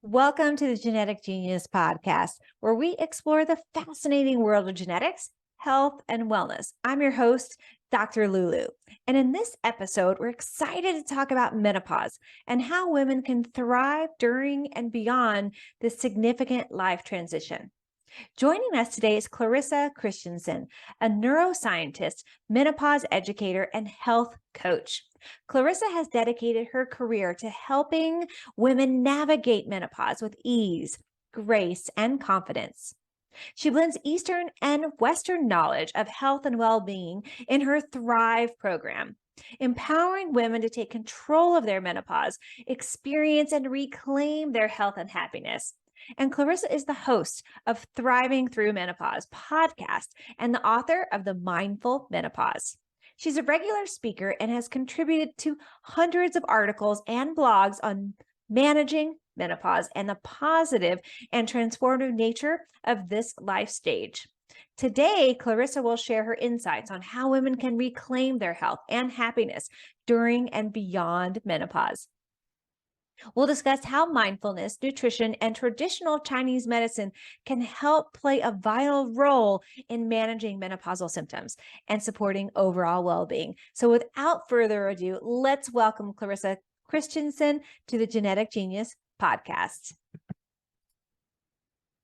Welcome to the Genetic Genius podcast, where we explore the fascinating world of genetics, health, and wellness. I'm your host, Dr. Lulu. And in this episode, we're excited to talk about menopause and how women can thrive during and beyond this significant life transition. Joining us today is Clarissa Kristjansson, a neuroscientist, menopause educator, and health coach. Clarissa has dedicated her career to helping women navigate menopause with ease, grace, and confidence. She blends Eastern and Western knowledge of health and well-being in her Thrive program, empowering women to take control of their menopause, experience and reclaim their health and happiness. And Clarissa is the host of Thriving Thru Menopause podcast and the author of the Mindful Menopause. She's a regular speaker and has contributed to hundreds of articles and blogs on managing menopause and the positive and transformative nature of this life stage. Today, Clarissa will share her insights on how women can reclaim their health and happiness during and beyond menopause. We'll discuss how mindfulness, nutrition, and traditional Chinese medicine can help play a vital role in managing menopausal symptoms and supporting overall well-being. So without further ado, let's welcome Clarissa Kristjansson to the Genetic Genius podcast.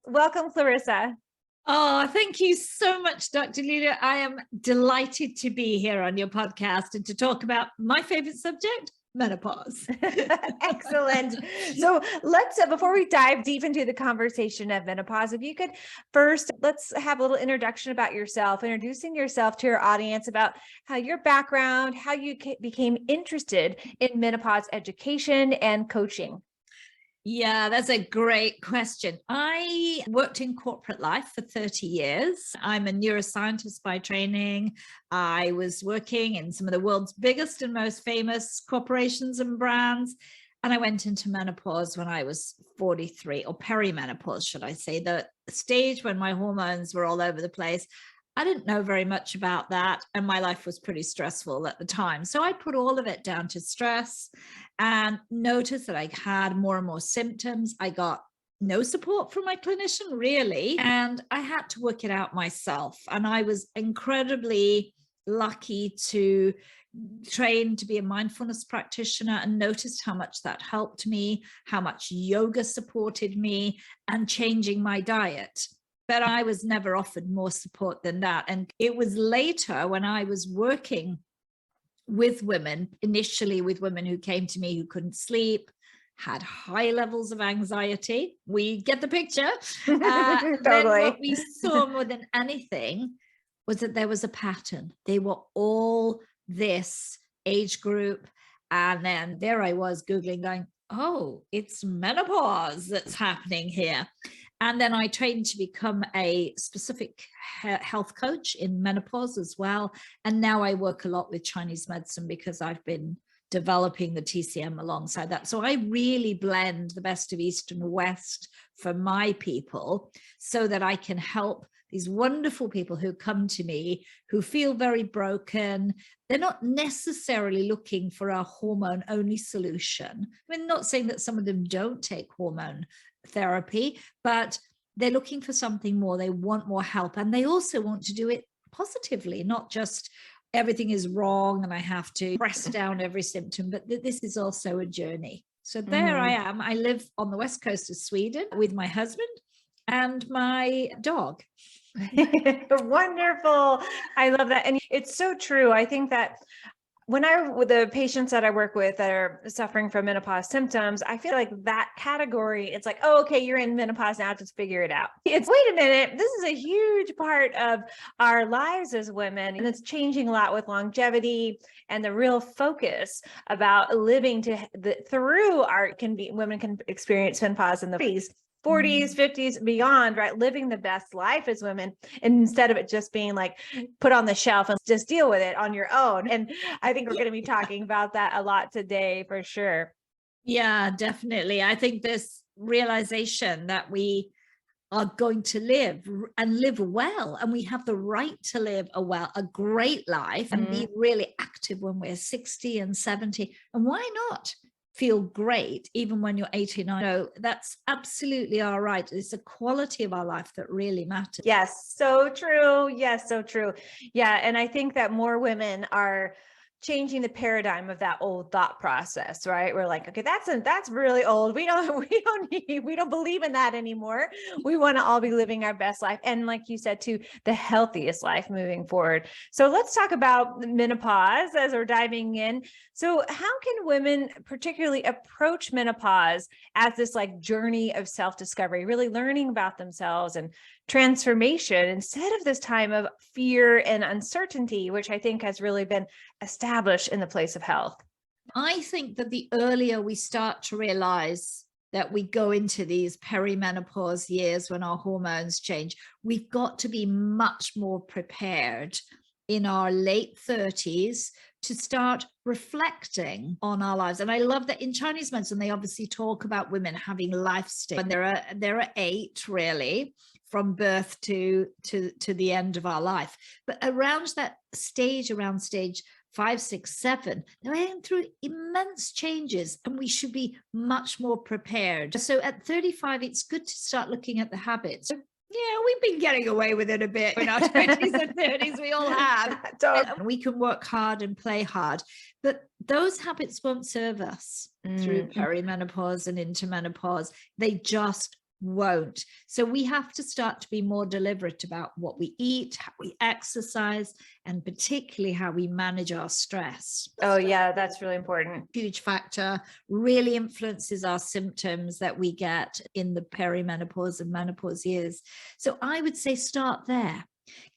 Welcome, Clarissa. Oh, thank you so much, Dr. Lila. I am delighted to be here on your podcast and to talk about my favorite subject, menopause. Excellent. So let's, before we dive deep into the conversation of menopause, if you could first, let's have a little introduction about yourself, introducing yourself to your audience about how your background, how you became interested in menopause education and coaching. Yeah, that's a great question. I worked in corporate life for 30 years. I'm a neuroscientist by training. I was working in some of the world's biggest and most famous corporations and brands. And I went into menopause when I was 43, or perimenopause, should I say, the stage when my hormones were all over the place. I didn't know very much about that, and my life was pretty stressful at the time. So I put all of it down to stress and noticed that I had more and more symptoms. I got no support from my clinician, really, and I had to work it out myself. And I was incredibly lucky to train to be a mindfulness practitioner and noticed how much that helped me, how much yoga supported me, and changing my diet. But I was never offered more support than that. And it was later when I was working with women, initially with women who came to me who couldn't sleep, had high levels of anxiety. We get the picture. Totally. Then what we saw more than anything was that there was a pattern. They were all this age group. And then there I was Googling going, oh, it's menopause that's happening here. And then I trained to become a specific health coach in menopause as well. And now I work a lot with Chinese medicine because I've been developing the TCM alongside that. So I really blend the best of East and West for my people so that I can help these wonderful people who come to me who feel very broken. They're not necessarily looking for a hormone-only solution. I mean, not saying that some of them don't take hormone therapy, but they're looking for something more. They want more help, and they also want to do it positively, not just everything is wrong and I have to press down every symptom, but this is also a journey. So there I am. I live on the west coast of Sweden with my husband and my dog. Wonderful. I love that. And it's so true. I think that with the patients that I work with that are suffering from menopause symptoms, I feel like that category, it's like, oh, okay, you're in menopause now, just figure it out. It's, wait a minute, this is a huge part of our lives as women. And it's changing a lot with longevity and the real focus about living through women can experience menopause in the 40s, 50s, beyond, right? Living the best life as women, and instead of it just being like put on the shelf and just deal with it on your own. And I think we're going to be talking about that a lot today for sure. Yeah, definitely. I think this realization that we are going to live and live well, and we have the right to live a great life and be really active when we're 60 and 70. And why not? feel great even when you're 89. No, that's absolutely all right. It's the quality of our life that really matters. Yes, so true. Yes, so true. Yeah, and I think that more women are changing the paradigm of that old thought process, right? We're like, okay, that's really old. We don't believe in that anymore. We want to all be living our best life, and like you said too, the healthiest life moving forward. So let's talk about menopause as we're diving in. So how can women particularly approach menopause as this like journey of self-discovery, really learning about themselves and transformation instead of this time of fear and uncertainty, which I think has really been established in the place of health? I think that the earlier we start to realize that we go into these perimenopause years when our hormones change, we've got to be much more prepared in our late 30s to start reflecting on our lives. And I love that in Chinese medicine, they obviously talk about women having life stages. And there are 8 really, from birth to the end of our life. But around that stage, around stage 5, 6, 7, they're going through immense changes, and we should be much more prepared. So at 35, it's good to start looking at the habits. Yeah, we've been getting away with it a bit in our 20s and 30s. We all have. And we can work hard and play hard, but those habits won't serve us through perimenopause and into menopause. They just won't. So we have to start to be more deliberate about what we eat, how we exercise, and particularly how we manage our stress. Oh yeah, that's really important. Huge factor, really influences our symptoms that we get in the perimenopause and menopause years. So I would say start there.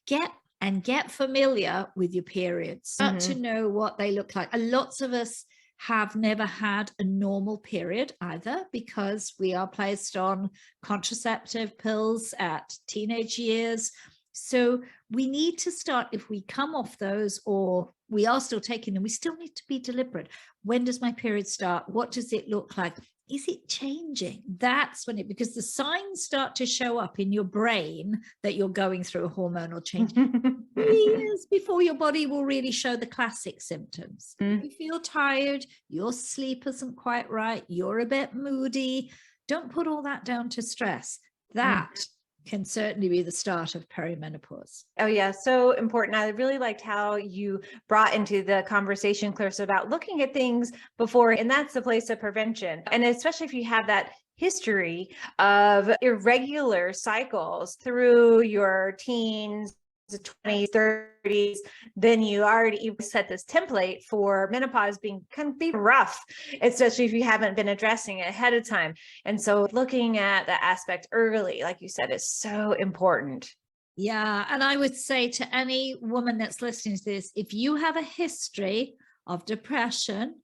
Get familiar with your periods. Start to know what they look like. Lots of us have never had a normal period either, because we are placed on contraceptive pills at teenage years. So we need to start, if we come off those or we are still taking them, we still need to be deliberate. When does my period start? What does it look like? Is it changing? That's when because the signs start to show up in your brain that you're going through a hormonal change 3 years before your body will really show the classic symptoms. You feel tired, your sleep isn't quite right, you're a bit moody. Don't put all that down to stress. That can certainly be the start of perimenopause. Oh yeah, so important. I really liked how you brought into the conversation, Clarissa, about looking at things before, and that's the place of prevention. And especially if you have that history of irregular cycles through your teens, 20s, 30s, then you already set this template for menopause can be rough, especially if you haven't been addressing it ahead of time. And so looking at the aspect early, like you said, is so important. Yeah. And I would say to any woman that's listening to this, if you have a history of depression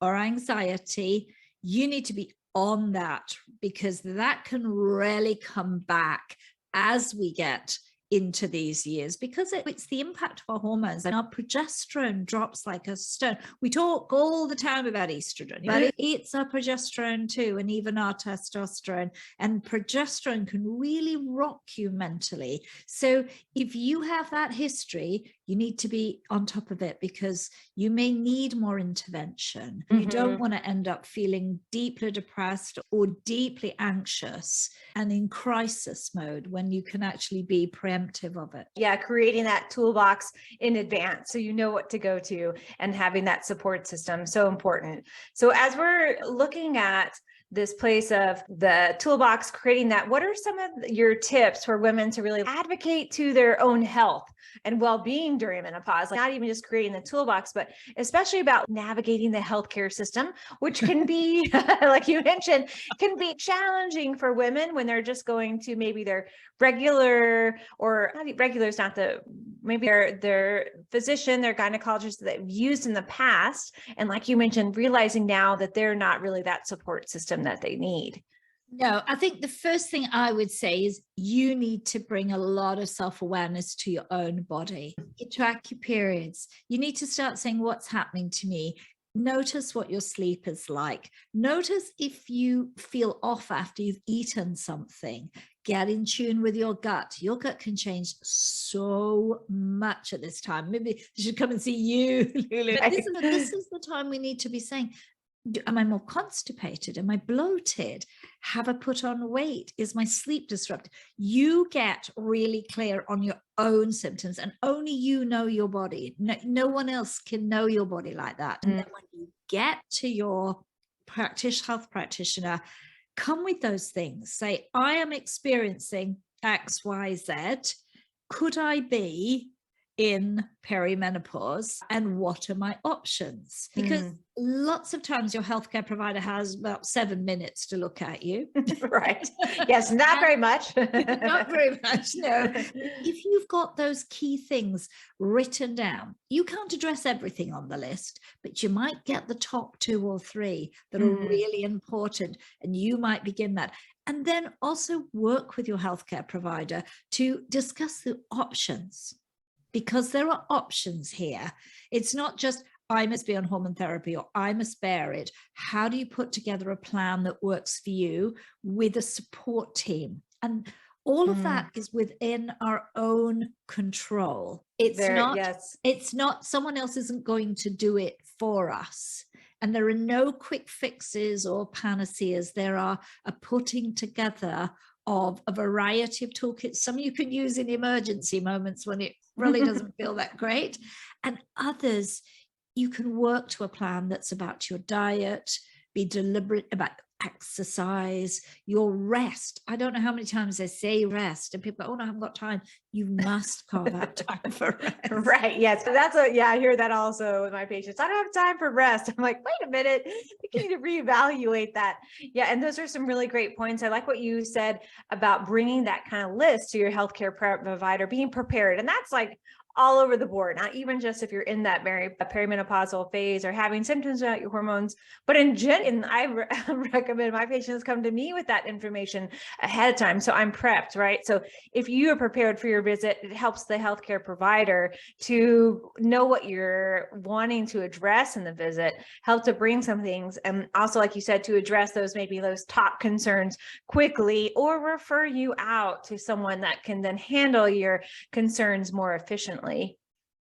or anxiety, you need to be on that, because that can really come back as we get into these years, because it's the impact of our hormones, and our progesterone drops like a stone. We talk all the time about estrogen, but it's our progesterone too, and even our testosterone. And progesterone can really rock you mentally. So if you have that history, you need to be on top of it, because you may need more intervention. You don't want to end up feeling deeply depressed or deeply anxious and in crisis mode, when you can actually be preemptive of it. Yeah, creating that toolbox in advance so you know what to go to, and having that support system, so important. So as we're looking at this place of the toolbox, creating that, what are some of your tips for women to really advocate to their own health and well-being during menopause? Like not even just creating the toolbox, but especially about navigating the healthcare system, which can be, like you mentioned, can be challenging for women when they're just going to maybe their regular, or not regular is not the, maybe their physician, their gynecologist that they've used in the past. And like you mentioned, realizing now that they're not really that support system that they need. No, I think the first thing I would say is you need to bring a lot of self-awareness to your own body. You track your periods. You need to start saying, what's happening to me? Notice what your sleep is like. Notice if you feel off after you've eaten something. Get in tune with your gut. Your gut can change so much at this time. Maybe you should come and see you, Lulu. This is the time we need to be saying, Am I more constipated? Am I bloated? Have I put on weight? Is my sleep disrupted? You get really clear on your own symptoms, and only you know your body. No one else can know your body like that. And then when you get to your health practitioner, come with those things. Say, I am experiencing X, Y, Z. Could I be in perimenopause, and what are my options? Because lots of times your healthcare provider has about 7 minutes to look at you. Right. Yes, not very much. Not very much, no. If you've got those key things written down, you can't address everything on the list, but you might get the top 2 or 3 that are really important, and you might begin that. And then also work with your healthcare provider to discuss the options, because there are options here. It's not just, I must be on hormone therapy or I must bear it. How do you put together a plan that works for you with a support team? And all of that is within our own control. It's not someone else isn't going to do it for us. And there are no quick fixes or panaceas. There are a putting together of a variety of toolkits. Some you can use in emergency moments when it really doesn't feel that great. And others, you can work to a plan that's about your diet, be deliberate about exercise, your rest. I don't know how many times I say rest and people go, oh no, I haven't got time. You must carve out time for rest. Right. Yes. So I hear that also with my patients. I don't have time for rest. I'm like, wait a minute, we need to reevaluate that. Yeah. And those are some really great points. I like what you said about bringing that kind of list to your healthcare provider, being prepared. And that's like all over the board, not even just if you're in that perimenopausal phase or having symptoms about your hormones, but in general, I recommend my patients come to me with that information ahead of time. So I'm prepped, right? So if you are prepared for your visit, it helps the healthcare provider to know what you're wanting to address in the visit, help to bring some things. And also, like you said, to address those top concerns quickly, or refer you out to someone that can then handle your concerns more efficiently.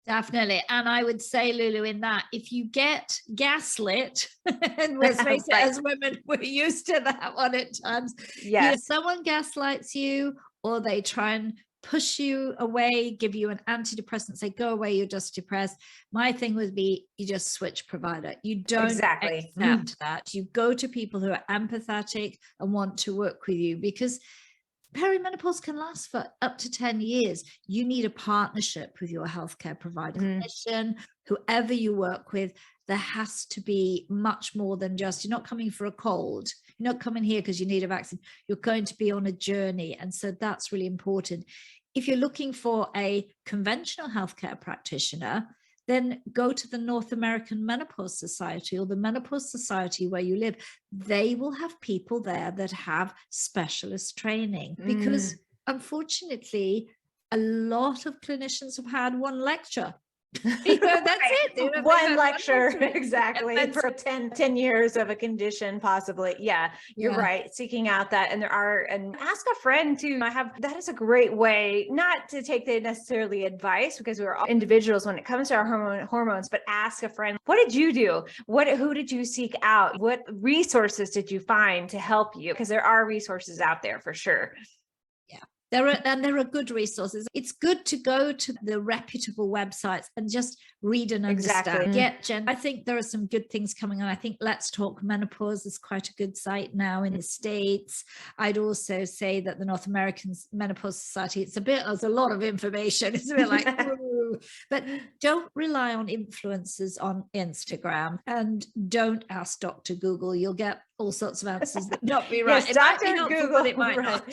Definitely. And I would say, Lulu, in that, if you get gaslit, and let's face it, as women, we're used to that one at times. Yes. If someone gaslights you, or they try and push you away, give you an antidepressant, say, go away, you're just depressed. My thing would be, you just switch provider. You don't accept that. You go to people who are empathetic and want to work with you, because perimenopause can last for up to 10 years. You need a partnership with your healthcare provider, clinician, whoever you work with. There has to be much more than just, you're not coming for a cold. You're not coming here because you need a vaccine. You're going to be on a journey. And so that's really important. If you're looking for a conventional healthcare practitioner, then go to the North American Menopause Society or the Menopause Society where you live. They will have people there that have specialist training, because unfortunately, a lot of clinicians have had one lecture. That's it. One lecture, exactly, for 10 years of a condition, possibly. Yeah, you're right. Seeking out that, and ask a friend too. That is a great way, not to take the necessarily advice, because we're all individuals when it comes to our hormones, but ask a friend, what did you do? Who did you seek out? What resources did you find to help you? Because there are resources out there for sure. There are good resources. It's good to go to the reputable websites and just read and understand. I think there are some good things coming on. I think Let's Talk Menopause is quite a good site now in the States. I'd also say that the North American Menopause Society, there's a lot of information. It's a bit like, but don't rely on influencers on Instagram, and don't ask Dr. Google. You'll get all sorts of answers that not be right. Yes, Dr. Google, it might not.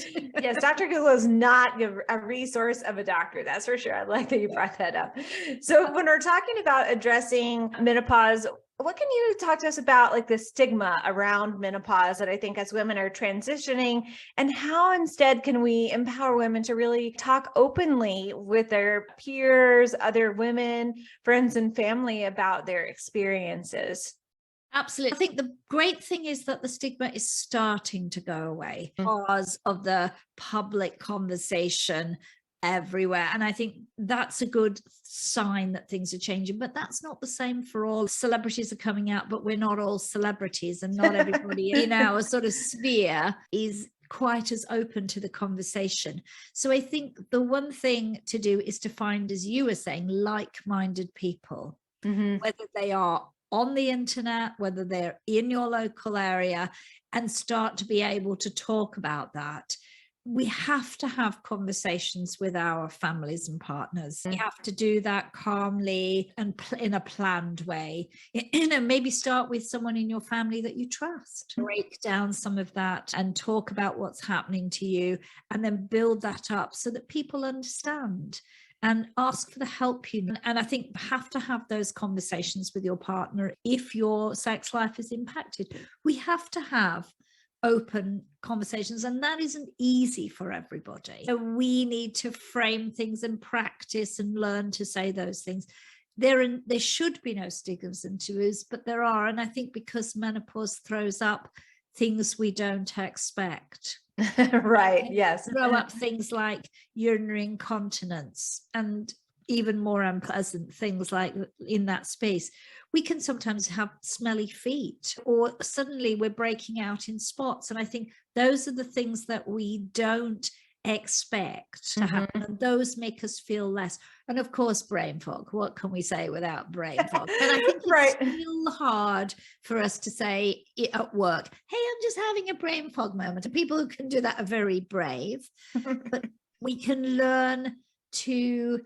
Yes, Dr. Google is not a resource of a doctor. That's for sure. I like that you brought that up. So when we're talking about addressing menopause, what can you talk to us about, like the stigma around menopause that I think as women are transitioning, and how instead can we empower women to really talk openly with their peers, other women, friends, and family about their experiences? Absolutely. I think the great thing is that the stigma is starting to go away because of the public conversation everywhere. And I think that's a good sign that things are changing. But that's not the same for all. Celebrities are coming out, but we're not all celebrities, and not everybody in our sort of sphere is quite as open to the conversation. So I think the one thing to do is to find, as you were saying, like-minded people, whether they are on the internet, whether they're in your local area, and start to be able to talk about that. We have to have conversations with our families and partners. We have to do that calmly and in a planned way. Maybe start with someone in your family that you trust. Break down some of that and talk about what's happening to you, and then build that up so that people understand. And ask for the help you need. And I think you have to have those conversations with your partner if your sex life is impacted. We have to have open conversations, and that isn't easy for everybody. So we need to frame things and practice and learn to say those things. There should be no stigmas and taboos, but there are. And I think because menopause throws up things we don't expect. Right. Yes. Throw up things like urinary incontinence and even more unpleasant things like in that space. We can sometimes have smelly feet, or suddenly we're breaking out in spots. And I think those are the things that we don't expect to happen, and those make us feel less. And of course, brain fog. What can we say without brain fog? And I think it's still hard for us to say at work, hey, I'm just having a brain fog moment. And people who can do that are very brave. But we can learn to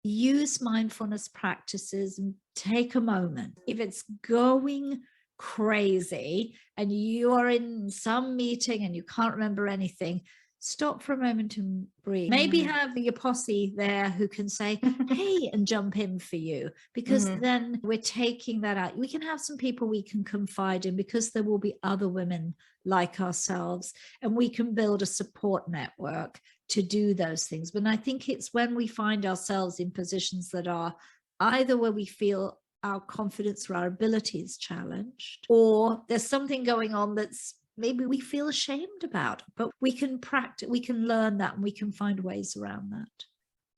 use mindfulness practices and take a moment. If it's going crazy and you are in some meeting and you can't remember anything, stop for a moment and breathe. Maybe have your posse there who can say, hey, and jump in for you, because then we're taking that out. We can have some people we can confide in, because there will be other women like ourselves, and we can build a support network to do those things. But I think it's when we find ourselves in positions that are either where we feel our confidence or our ability is challenged, or there's something going on that's maybe we feel ashamed about, but we can practice, we can learn that, and we can find ways around that.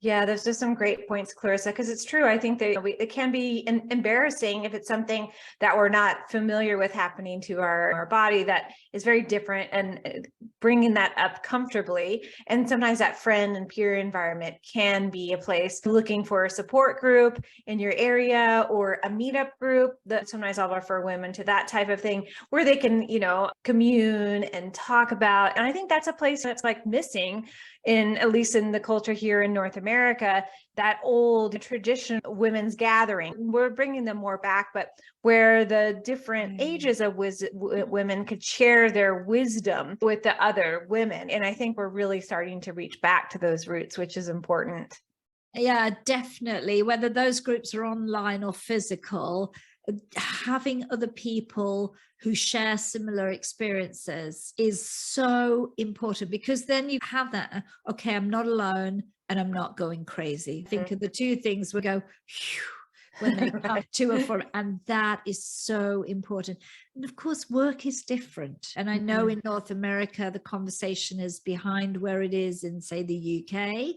Yeah, there's just some great points, Clarissa, because it's true. I think that it can be embarrassing if it's something that we're not familiar with happening to our body that is very different, and bringing that up comfortably. And sometimes that friend and peer environment can be a place. Looking for a support group in your area or a meetup group, that sometimes I'll refer women to that type of thing where they can, commune and talk about. And I think that's a place that's like missing at least in the culture here in North America, that old traditional women's gathering. We're bringing them more back, but where the different ages of women could share their wisdom with the other women. And I think we're really starting to reach back to those roots, which is important. Yeah, definitely. Whether those groups are online or physical, having other people who share similar experiences is so important, because then you have that, okay, I'm not alone and I'm not going crazy. I think of the two things we go, phew, when they come to or from, and that is so important. And of course, work is different. And I know in North America, the conversation is behind where it is in, say, the UK.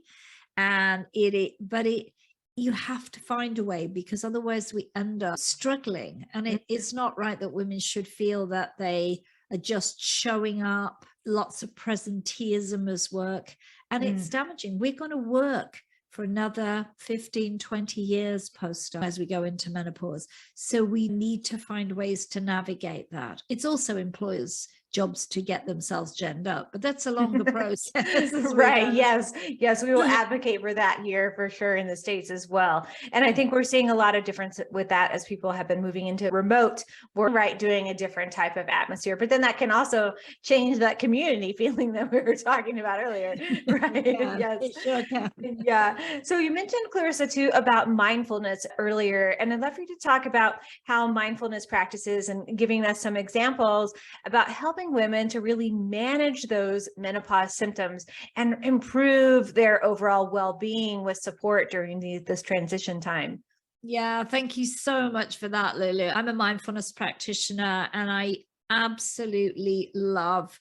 And you have to find a way, because otherwise we end up struggling. And it's not right that women should feel that they are just showing up, lots of presenteeism as work, and it's damaging. We're going to work for another 15, 20 years post as we go into menopause. So we need to find ways to navigate that. It's also employers' jobs to get themselves genned up, but that's a longer process. Right. Yes. We will advocate for that here for sure in the States as well. And I think we're seeing a lot of difference with that as people have been moving into remote work, right? Doing a different type of atmosphere, but then that can also change that community feeling that we were talking about earlier. Right. Yeah, yes. it sure can. Yeah. So you mentioned, Clarissa, too, about mindfulness earlier, and I'd love for you to talk about how mindfulness practices and giving us some examples about helping women to really manage those menopause symptoms and improve their overall well-being with support during this transition time. Yeah, thank you so much for that, Lulu. I'm a mindfulness practitioner, and I absolutely love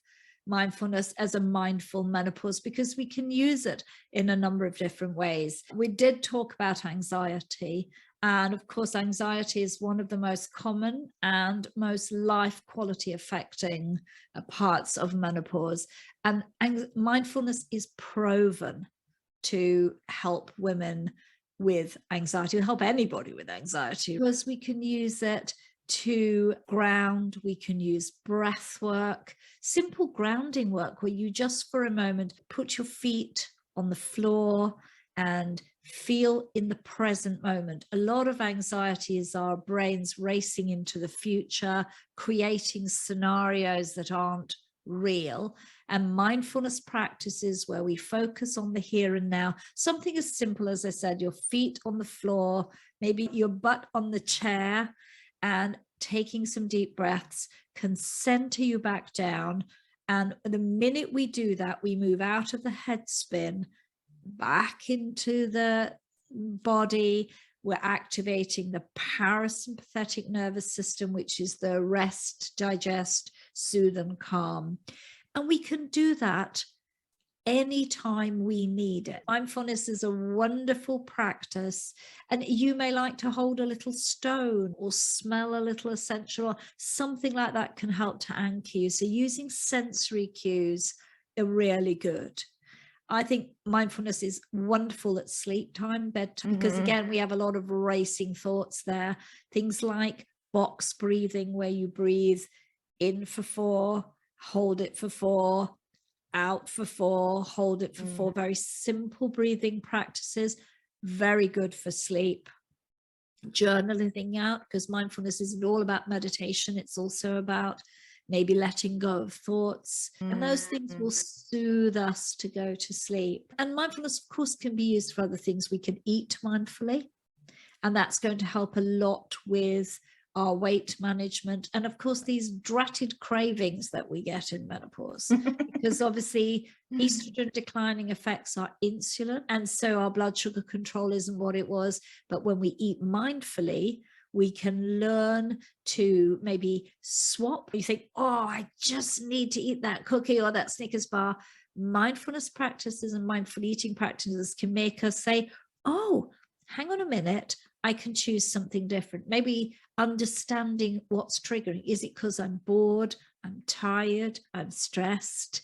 mindfulness as a mindful menopause, because we can use it in a number of different ways. We did talk about anxiety. And of course, anxiety is one of the most common and most life quality affecting parts of menopause. And mindfulness is proven to help women with anxiety, help anybody with anxiety, because we can use it to ground. We can use breath work, simple grounding work, where you just for a moment put your feet on the floor and feel in the present moment. A lot of anxiety is our brains racing into the future, creating scenarios that aren't real. And mindfulness practices where we focus on the here and now, something as simple as I said, your feet on the floor, maybe your butt on the chair, and taking some deep breaths can center you back down. And the minute we do that, we move out of the head spin back into the body. We're activating the parasympathetic nervous system, which is the rest, digest, soothe, and calm. And we can do that anytime we need it. Mindfulness is a wonderful practice. And you may like to hold a little stone or smell a little essential oil. Something like that can help to anchor you. So using sensory cues are really good. I think mindfulness is wonderful at sleep time, bedtime, because again, we have a lot of racing thoughts there. Things like box breathing, where you breathe in for 4, hold it for 4, out for 4, hold it for 4. Very simple breathing practices, very good for sleep. Journaling out, because mindfulness isn't all about meditation. It's also about maybe letting go of thoughts, and those things will soothe us to go to sleep. And mindfulness, of course, can be used for other things. We can eat mindfully, and that's going to help a lot with our weight management. And of course, these dratted cravings that we get in menopause, because obviously estrogen declining affects our insulin, and so our blood sugar control isn't what it was. But when we eat mindfully, we can learn to maybe swap. You think, oh, I just need to eat that cookie or that Snickers bar. Mindfulness practices and mindful eating practices can make us say, oh, hang on a minute, I can choose something different. Maybe understanding what's triggering. Is it because I'm bored, I'm tired, I'm stressed?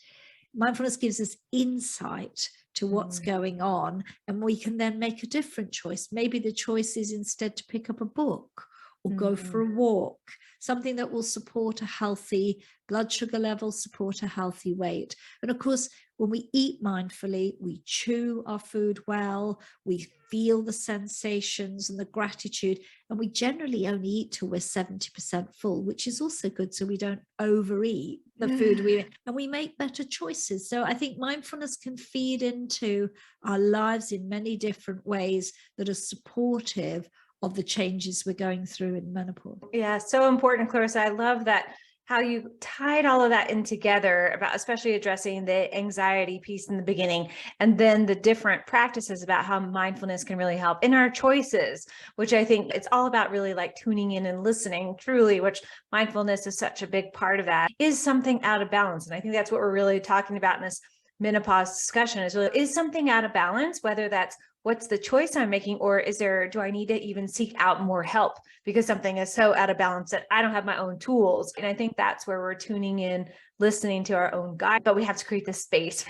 Mindfulness gives us insight to what's going on, and we can then make a different choice. Maybe the choice is instead to pick up a book or go for a walk, something that will support a healthy blood sugar level, support a healthy weight. And of course, when we eat mindfully, we chew our food well, we feel the sensations and the gratitude, and we generally only eat till we're 70% full, which is also good, so we don't overeat the food and we make better choices. So I think mindfulness can feed into our lives in many different ways that are supportive of the changes we're going through in menopause. Yeah, so important, Clarissa. I love that how you tied all of that in together, about especially addressing the anxiety piece in the beginning, and then the different practices about how mindfulness can really help in our choices, which I think it's all about really like tuning in and listening truly, which mindfulness is such a big part of that. Is something out of balance? And I think that's what we're really talking about in this menopause discussion, is something out of balance, whether that's what's the choice I'm making, or do I need to even seek out more help because something is so out of balance that I don't have my own tools? And I think that's where we're tuning in, listening to our own guide, but we have to create the space,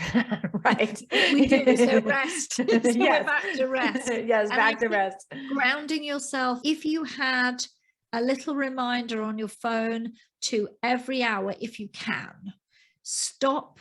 right? We do. So rest. So yes. we're back to rest. Yes, and back to rest. Grounding yourself. If you had a little reminder on your phone to every hour, if you can, stop.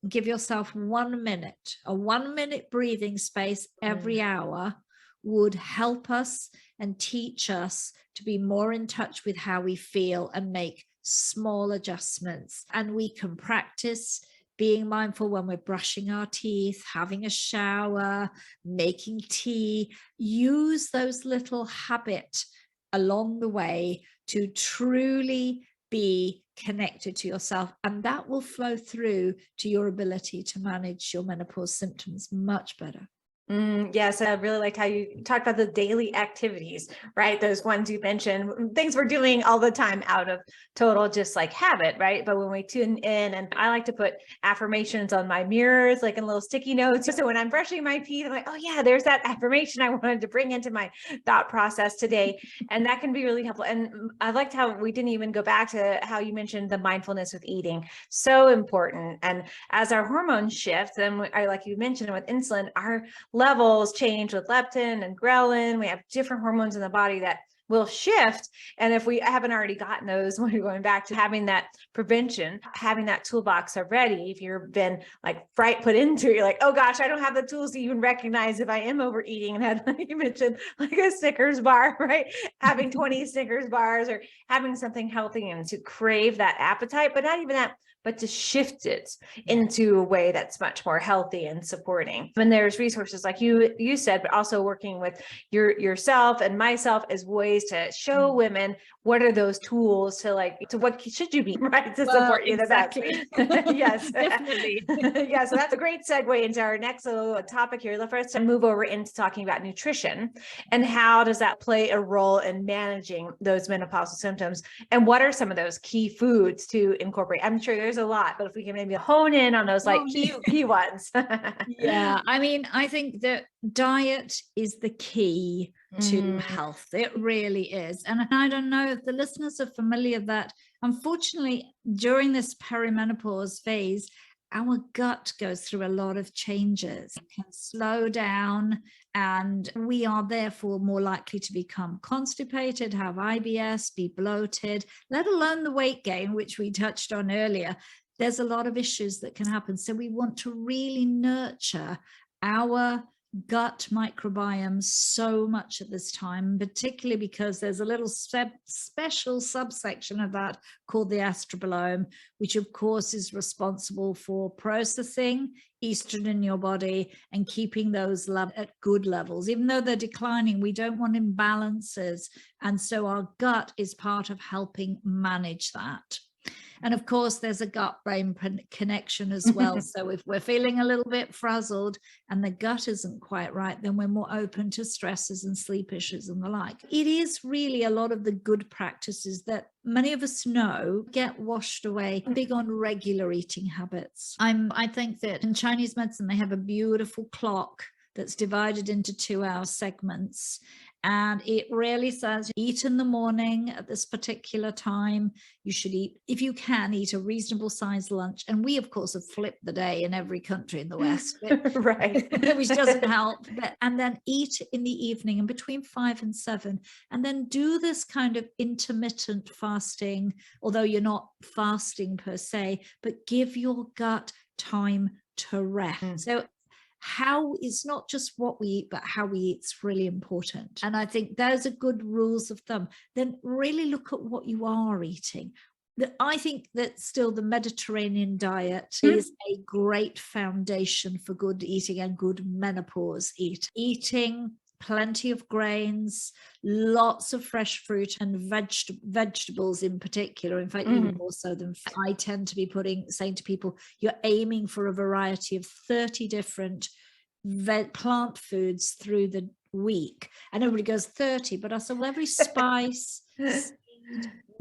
Give yourself 1 minute, a 1 minute breathing space every hour would help us and teach us to be more in touch with how we feel and make small adjustments. And we can practice being mindful when we're brushing our teeth, having a shower, making tea. Use those little habits along the way to truly be connected to yourself, and that will flow through to your ability to manage your menopause symptoms much better. Yes, I really liked how you talked about the daily activities, right? Those ones you mentioned, things we're doing all the time out of total just like habit, right? But when we tune in, and I like to put affirmations on my mirrors, like in little sticky notes. So when I'm brushing my teeth, I'm like, oh yeah, there's that affirmation I wanted to bring into my thought process today. And that can be really helpful. And I liked how we didn't even go back to how you mentioned the mindfulness with eating. So important. And as our hormones shift, and like you mentioned with insulin, our levels change with leptin and ghrelin. We have different hormones in the body that will shift. And if we haven't already gotten those, when we're going back to having that prevention, having that toolbox already, if you've been like put into it, you're like, oh gosh, I don't have the tools to even recognize if I am overeating, and had, like you mentioned, like a Snickers bar, right? Having 20 Snickers bars, or having something healthy, and to crave that appetite, but not even that, but to shift it into a way that's much more healthy and supporting. And there's resources like you said, but also working with yourself and myself as ways to show women what are those tools to what should you be, right, to support you exactly. the best. Yes, Definitely. Yeah, so that's a great segue into our next little topic here. Let's first move over into talking about nutrition, and how does that play a role in managing those menopausal symptoms, and what are some of those key foods to incorporate? I'm sure there's a lot, but if we can maybe hone in on those key ones. Yeah, I mean, I think that diet is the key to health. It really is. And I don't know if the listeners are familiar that unfortunately during this perimenopause phase, our gut goes through a lot of changes. It can slow down, and we are therefore more likely to become constipated, have IBS, be bloated, let alone the weight gain, which we touched on earlier. There's a lot of issues that can happen. So we want to really nurture our gut microbiome so much at this time, particularly because there's a little special subsection of that called the estrobolome, which of course is responsible for processing estrogen in your body and keeping those at good levels. Even though they're declining, we don't want imbalances. And so our gut is part of helping manage that. And of course, there's a gut-brain connection as well. So if we're feeling a little bit frazzled and the gut isn't quite right, then we're more open to stresses and sleep issues and the like. It is really a lot of the good practices that many of us know get washed away. Big on regular eating habits. I think that in Chinese medicine, they have a beautiful clock that's divided into 2-hour segments. And it really says eat in the morning at this particular time. You should eat, if you can, eat a reasonable sized lunch. And we, of course, have flipped the day in every country in the West, right? Which doesn't help. And then eat in the evening and between 5 and 7. And then do this kind of intermittent fasting, although you're not fasting per se, but give your gut time to rest. So how it's not just what we eat, but how we eat is really important. And I think those are good rules of thumb. Then really look at what you are eating. I think that still the Mediterranean diet is a great foundation for good eating and good menopause eating. Plenty of grains, lots of fresh fruit and vegetables in particular. In fact, even more so than I tend to be saying to people, you're aiming for a variety of 30 different plant foods through the week. And everybody goes 30, but I said, well, every spice, seed,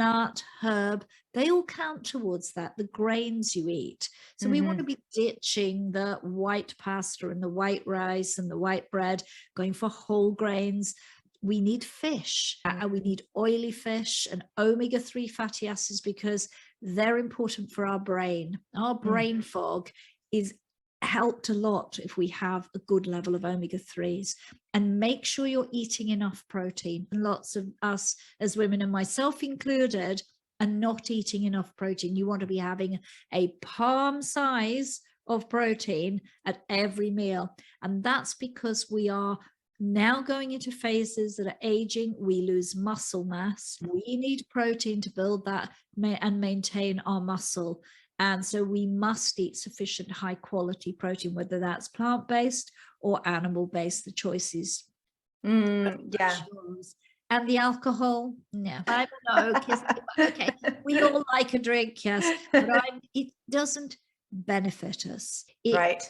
nut, herb, they all count towards that, the grains you eat. So we want to be ditching the white pasta and the white rice and the white bread, going for whole grains. We need fish, and we need oily fish and omega-3 fatty acids because they're important for our brain. Our brain fog is helped a lot if we have a good level of omega-3s. And make sure you're eating enough protein. And lots of us as women, and myself included, are not eating enough protein. You want to be having a palm size of protein at every meal. And that's because we are now going into phases that are aging. We lose muscle mass. We need protein to build that and maintain our muscle. And so we must eat sufficient high quality protein, whether that's plant-based or animal-based, the choices. Yeah. And the alcohol, no, I don't know. Okay, we all like a drink, yes, but it doesn't benefit us. It Right.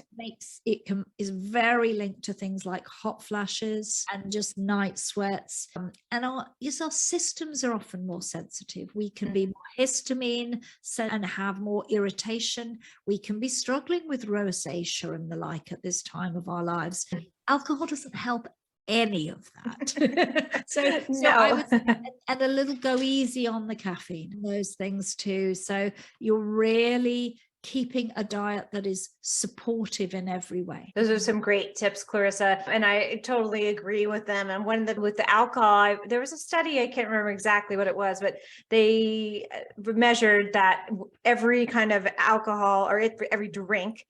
is very linked to things like hot flashes and just night sweats. And our systems are often more sensitive. We can be more histamine and have more irritation. We can be struggling with rosacea and the like at this time of our lives. Alcohol doesn't help any of that. so No. I would say, and a little go easy on the caffeine, those things too. So you're really keeping a diet that is supportive in every way. Those are some great tips, Clarissa, and I totally agree with them. And with the alcohol, there was a study, I can't remember exactly what it was, but they measured that every kind of alcohol or every drink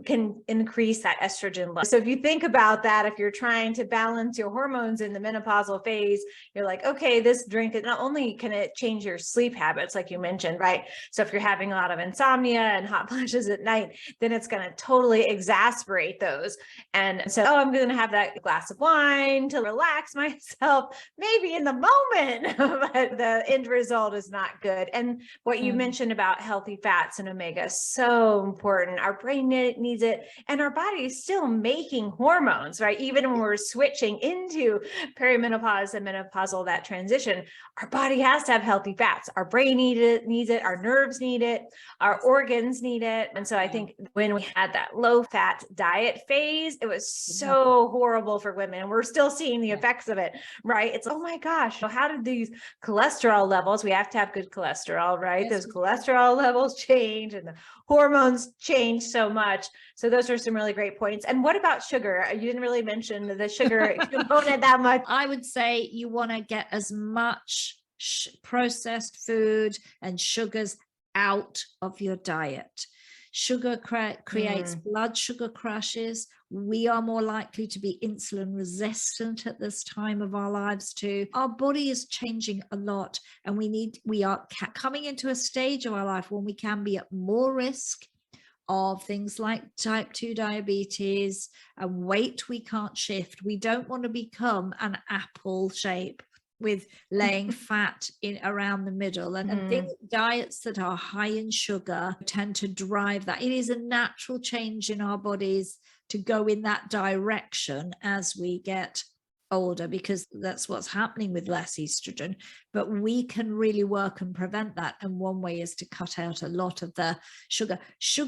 can increase that estrogen level. So if you think about that, if you're trying to balance your hormones in the menopausal phase, you're like, okay, this drink, not only can it change your sleep habits, like you mentioned, right? So if you're having a lot of insomnia and hot flashes at night, then it's going to totally exasperate those. And so, I'm going to have that glass of wine to relax myself, maybe in the moment, but the end result is not good. And what you mentioned about healthy fats and omega, so important. Our brain needs it, and our body is still making hormones, right? Even when we're switching into perimenopause and menopausal, that transition, our body has to have healthy fats. Our brain needs it, our nerves need it, our organs need it. And so I think when we had that low fat diet phase, it was so horrible for women. And we're still seeing the effects of it, right? It's, oh my gosh, how did these cholesterol levels, we have to have good cholesterol, right? Those cholesterol levels change and the hormones change so much. So those are some really great points. And what about sugar? You didn't really mention the sugar component that much. I would say you want to get as much processed food and sugars out of your diet. Sugar creates blood sugar crashes. We are more likely to be insulin resistant at this time of our lives too. Our body is changing a lot, and we are coming into a stage of our life when we can be at more risk of things like type 2 diabetes, a weight we can't shift. We don't want to become an apple shape with laying fat in around the middle, and diets that are high in sugar tend to drive that. It is a natural change in our bodies to go in that direction as we get older, because that's what's happening with less estrogen. But we can really work and prevent that, and one way is to cut out a lot of the sugar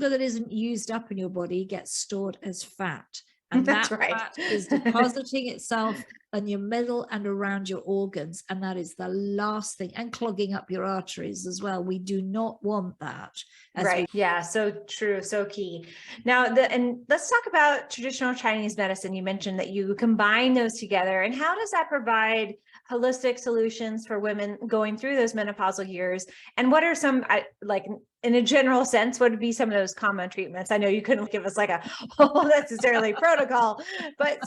that isn't used up in your body gets stored as fat. And That's that right. fat is depositing itself in your middle and around your organs. And that is the last thing, and clogging up your arteries as well. We do not want that. Right. Yeah. So true. So key. Now, and let's talk about traditional Chinese medicine. You mentioned that you combine those together, and how does that provide holistic solutions for women going through those menopausal years? And what are some, like, in a general sense, what would be some of those common treatments? I know you couldn't give us like a whole necessarily protocol, but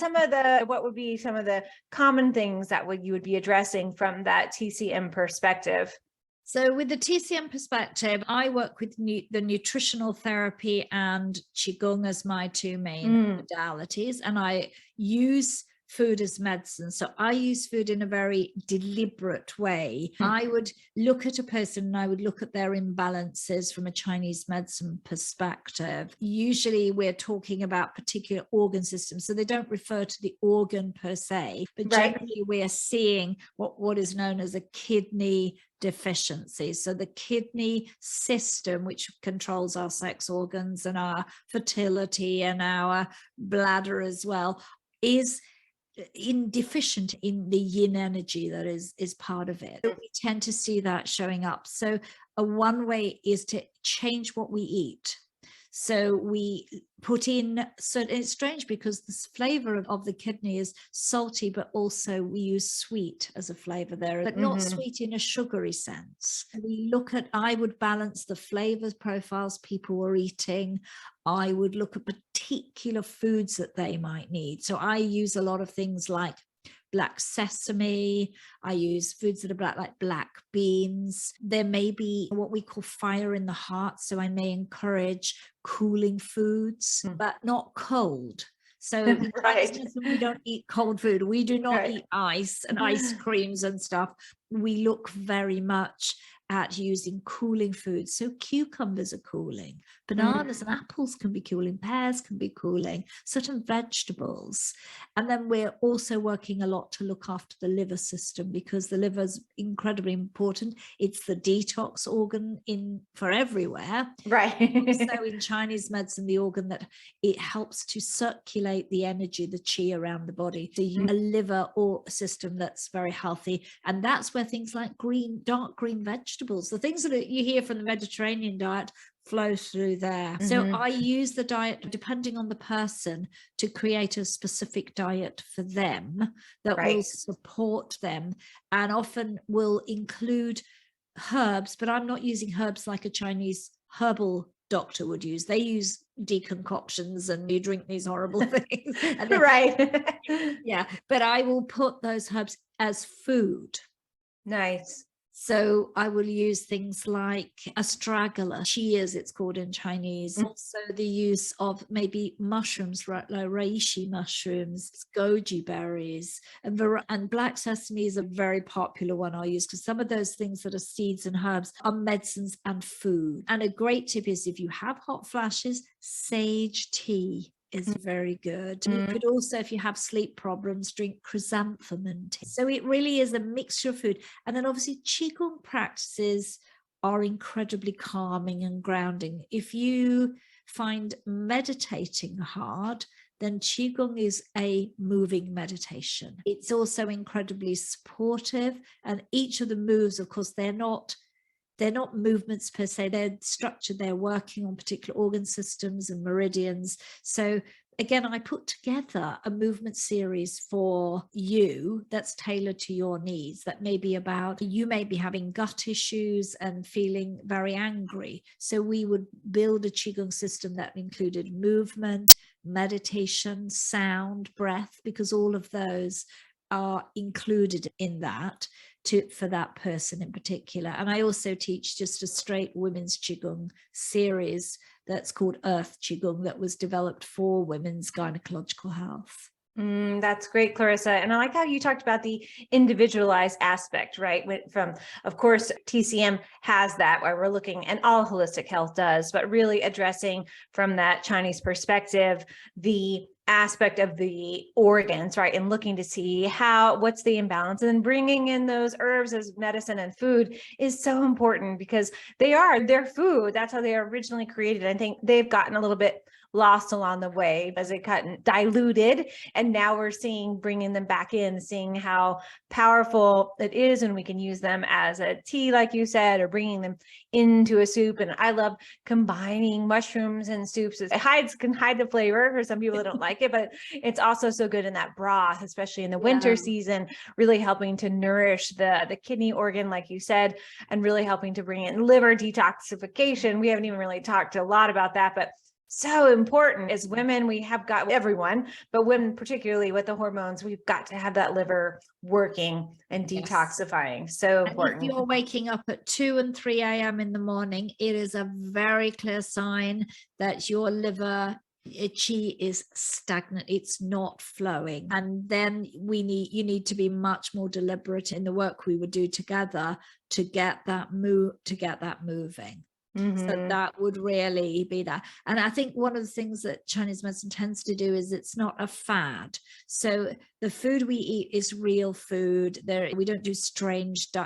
what would be some of the common things that you would be addressing from that TCM perspective? So with the TCM perspective, I work with the nutritional therapy and Qigong as my two main modalities, and I use food as medicine. So I use food in a very deliberate way. I would look at a person and I would look at their imbalances from a Chinese medicine perspective. Usually we're talking about particular organ systems. So they don't refer to the organ per se, but generally we are seeing what is known as a kidney deficiency. So the kidney system, which controls our sex organs and our fertility and our bladder as well, is deficient in the yin energy that is part of it. We tend to see that showing up. So one way is to change what we eat. So we put in, so it's strange because the flavor of the kidney is salty, but also we use sweet as a flavor there, but not sweet in a sugary sense. I would balance the flavors profiles people were eating. I would look at particular foods that they might need. So I use a lot of things like black sesame. I use foods that are black, like black beans. There may be what we call fire in the heart. So I may encourage cooling foods, but not cold. So we don't eat cold food. We do not eat ice and ice creams and stuff. We look very much at using cooling foods. So cucumbers are cooling, bananas and apples can be cooling, pears can be cooling, certain vegetables. And then we're also working a lot to look after the liver system, because the liver is incredibly important. It's the detox organ for everywhere. Right. So in Chinese medicine, the organ that it helps to circulate the energy, the qi around the body. So you a liver or a system that's very healthy. And that's where things like dark green vegetables, the things that you hear from the Mediterranean diet, flow through there. So I use the diet depending on the person to create a specific diet for them that will support them, and often will include herbs, but I'm not using herbs like a Chinese herbal doctor would use. They use decoctions and you drink these horrible things. And then, yeah, but I will put those herbs as food. Nice. So I will use things like astragalus, chia as it's called in Chinese. Also the use of maybe mushrooms, like reishi mushrooms, goji berries, and black sesame is a very popular one I use, because some of those things that are seeds and herbs are medicines and food. And a great tip is, if you have hot flashes, sage tea is very good. You could also, if you have sleep problems, drink chrysanthemum tea. So it really is a mixture of food. And then obviously Qigong practices are incredibly calming and grounding. If you find meditating hard, then Qigong is a moving meditation. It's also incredibly supportive. And each of the moves, of course, they're not movements per se, they're structured, they're working on particular organ systems and meridians. So again, I put together a movement series for you that's tailored to your needs, that may be about, you may be having gut issues and feeling very angry. So we would build a Qigong system that included movement, meditation, sound, breath, because all of those are included in that for that person in particular. And I also teach just a straight women's Qigong series that's called Earth Qigong, that was developed for women's gynecological health. That's great, Clarissa. And I like how you talked about the individualized aspect, right? From, of course, TCM has that, where we're looking, and all holistic health does, but really addressing from that Chinese perspective, the aspect of the organs, right? And looking to see what's the imbalance, and then bringing in those herbs as medicine and food is so important, because they're food. That's how they are originally created. I think they've gotten a little bit lost along the way as it got diluted. And now we're bringing them back in, seeing how powerful it is. And we can use them as a tea, like you said, or bringing them into a soup. And I love combining mushrooms and soups. It can hide the flavor for some people that don't like it, but it's also so good in that broth, especially in the winter season, really helping to nourish the kidney organ, like you said, and really helping to bring in liver detoxification. We haven't even really talked a lot about that, but so important. As women, we have got, everyone, but women particularly with the hormones, we've got to have that liver working and detoxifying. So important. If you're waking up at 2 and 3 a.m. in the morning, it is a very clear sign that your liver qi is stagnant, it's not flowing. And then you need to be much more deliberate in the work we would do together to get that moving. So that would really be that. And I think one of the things that Chinese medicine tends to do is it's not a fad. So the food we eat is real food. We don't do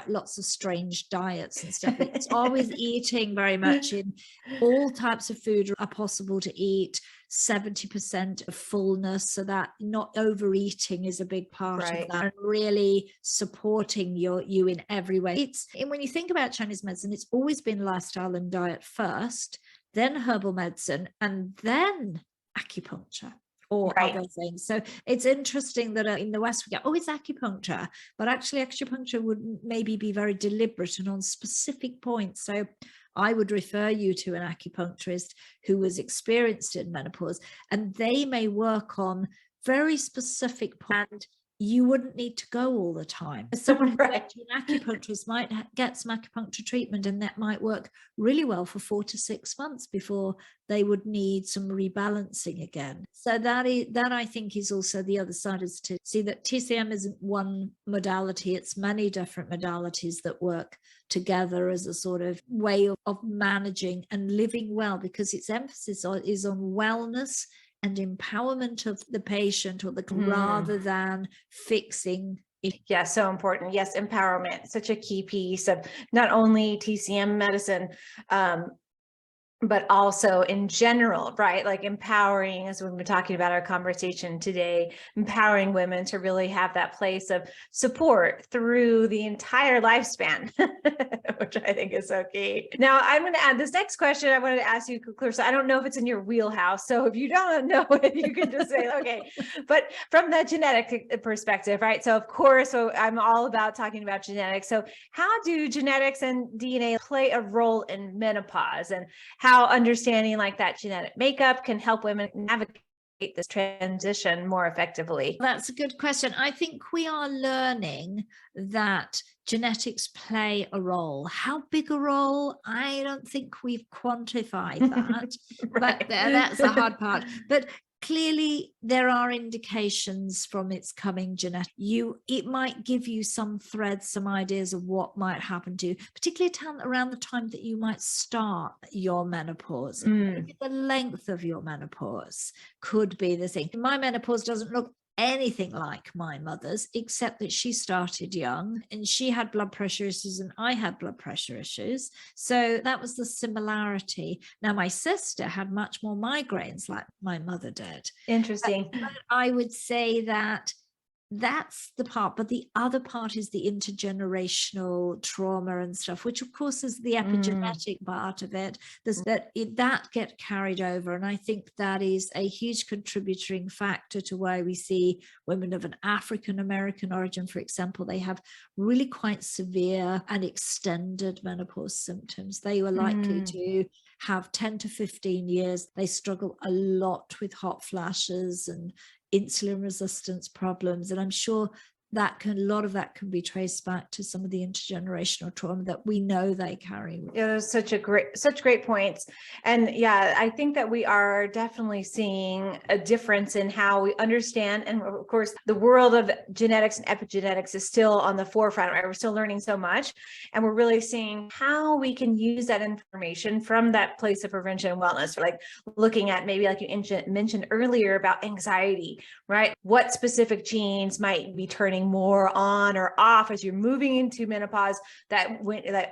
lots of strange diets and stuff. It's always eating very much in all types of food are possible to eat. 70% of fullness, so that not overeating is a big part of that, and really supporting you in every way. And when you think about Chinese medicine, it's always been lifestyle and diet first, then herbal medicine, and then acupuncture or other things. So it's interesting that in the West we go, it's acupuncture, but actually acupuncture would maybe be very deliberate and on specific points. So I would refer you to an acupuncturist who was experienced in menopause, and they may work on very specific points. you wouldn't need to go all the time. Someone who Right. went to an acupuncturist might get some acupuncture treatment, and that might work really well for 4 to 6 months before they would need some rebalancing again. So that I think is also the other side, is to see that TCM isn't one modality, it's many different modalities that work together as a sort of way of managing and living well, because its emphasis is on wellness and empowerment of the patient, or rather than fixing it. Yeah, so important. Yes, empowerment, such a key piece of not only TCM medicine, but also in general, right? Like empowering, as we've been talking about our conversation today, empowering women to really have that place of support through the entire lifespan, which I think is so key. Now, I'm going to add this next question. I wanted to ask you, Clarissa. I don't know if it's in your wheelhouse, so if you don't know it, you can just say, okay. But from the genetic perspective, right? So of course, so I'm all about talking about genetics. So how do genetics and DNA play a role in menopause, and how understanding like that genetic makeup can help women navigate this transition more effectively? That's a good question. I think we are learning that genetics play a role. How big a role? I don't think we've quantified that. Right. But that's the hard part. But clearly there are indications from its coming genetic. It might give you some threads, some ideas of what might happen to you, particularly around the time that you might start your menopause. Maybe the length of your menopause could be the thing. My menopause doesn't look anything like my mother's, except that she started young and she had blood pressure issues and I had blood pressure issues. So that was the similarity. Now, my sister had much more migraines like my mother did. Interesting. But I would say that that's the part, but the other part is the intergenerational trauma and stuff, which of course is the epigenetic part of it. That get carried over, and I think that is a huge contributing factor to why we see women of an African American origin, for example, they have really quite severe and extended menopause symptoms. They were likely to have 10 to 15 years. They struggle a lot with hot flashes and insulin resistance problems, and I'm sure that a lot of that can be traced back to some of the intergenerational trauma that we know they carry. Yeah, those such great points. And yeah, I think that we are definitely seeing a difference in how we understand. And of course, the world of genetics and epigenetics is still on the forefront, right? We're still learning so much. And we're really seeing how we can use that information from that place of prevention and wellness. Like looking at maybe like you mentioned earlier about anxiety, right? What specific genes might be turning more on or off as you're moving into menopause that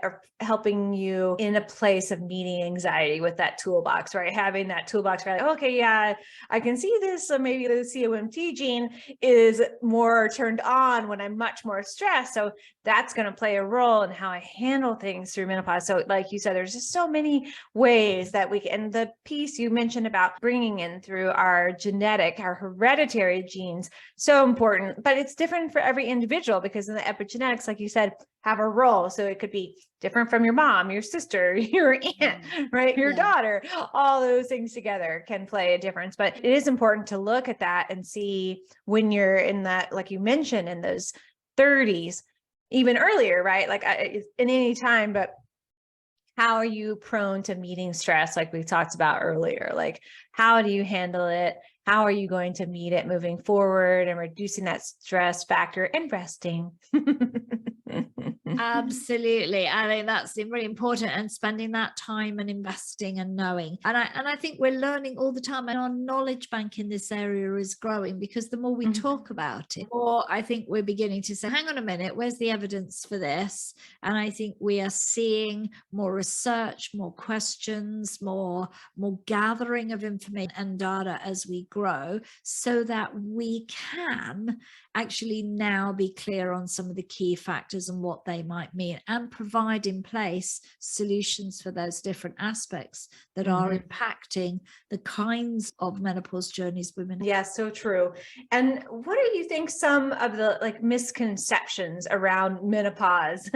are helping you in a place of meeting anxiety with that toolbox, right? Having that toolbox, right? Like, okay, yeah, I can see this. So maybe the COMT gene is more turned on when I'm much more stressed. So that's going to play a role in how I handle things through menopause. So like you said, there's just so many ways that we can, and the piece you mentioned about bringing in through our hereditary genes, so important, but it's different for every individual because in the epigenetics, like you said, have a role. So it could be different from your mom, your sister, your aunt, right? Your daughter, all those things together can play a difference. But it is important to look at that and see when you're in that, like you mentioned, in those 30s, even earlier, right? Like in any time, but how are you prone to meeting stress? Like we talked about earlier, like how do you handle it? How are you going to meet it moving forward and reducing that stress factor and resting? Absolutely. I think that's really important, and spending that time and investing and knowing. And I think we're learning all the time, and our knowledge bank in this area is growing because the more we talk about it, more I think we're beginning to say, hang on a minute, where's the evidence for this? And I think we are seeing more research, more questions, more gathering of information and data as we grow, so that we can actually now be clear on some of the key factors and what they they might mean, and provide in place solutions for those different aspects that are impacting the kinds of menopause journeys women have. Yeah, so true. And what do you think some of the misconceptions around menopause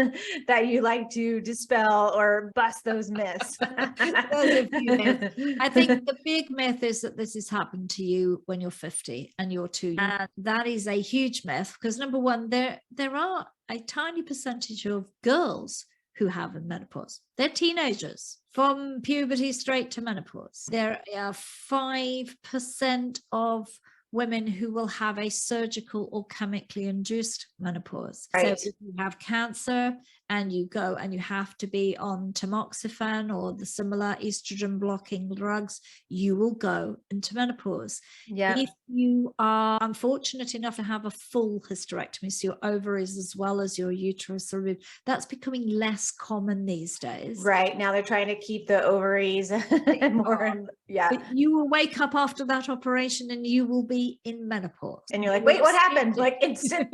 that you like to dispel or bust those myths? There's a few myths. I think the big myth is that this has happened to you when you're 50 and you're too young. And that is a huge myth, because number one, there are a tiny percentage of girls who have menopause. They're teenagers from puberty straight to menopause. There are 5% of women who will have a surgical or chemically induced menopause. Right. So if you have cancer and you go and you have to be on tamoxifen or the similar estrogen blocking drugs, you will go into menopause. Yeah. If you are unfortunate enough to have a full hysterectomy, so your ovaries as well as your uterus are removed, that's becoming less common these days. Right. Now they're trying to keep the ovaries more. Yeah. But you will wake up after that operation and you will be in menopause. And you're like, wait, what happened? Like instant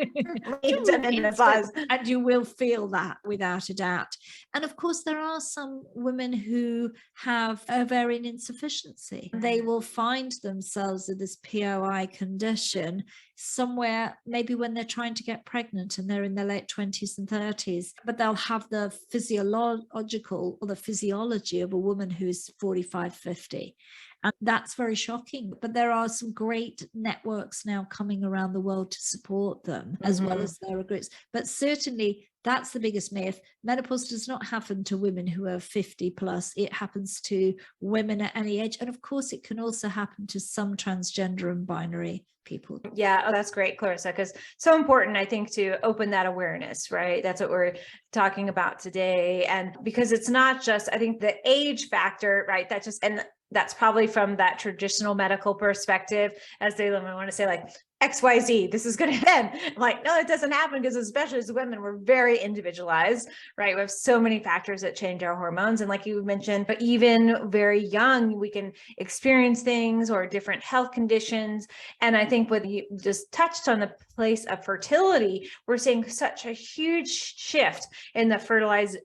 menopause. And you will feel that without a doubt. And of course, there are some women who have ovarian insufficiency. They will find themselves in this POI condition somewhere, maybe when they're trying to get pregnant and they're in their late 20s and 30s, but they'll have the physiological or the physiology of a woman who's 45, 50. And that's very shocking. But there are some great networks now coming around the world to support them, as well as there are groups. But certainly that's the biggest myth. Menopause does not happen to women who are 50 plus. It happens to women at any age. And of course, it can also happen to some transgender and binary people. Yeah, oh, that's great, Clarissa, because so important, I think, to open that awareness, right? That's what we're talking about today. And because it's not just, I think, the age factor, right? And that's probably from that traditional medical perspective, as they want to say, like, XYZ, this is going to happen. Like, no, it doesn't happen, because especially as women, we're very individualized, right? We have so many factors that change our hormones. And like you mentioned, but even very young, we can experience things or different health conditions. And I think what you just touched on, the place of fertility, we're seeing such a huge shift in the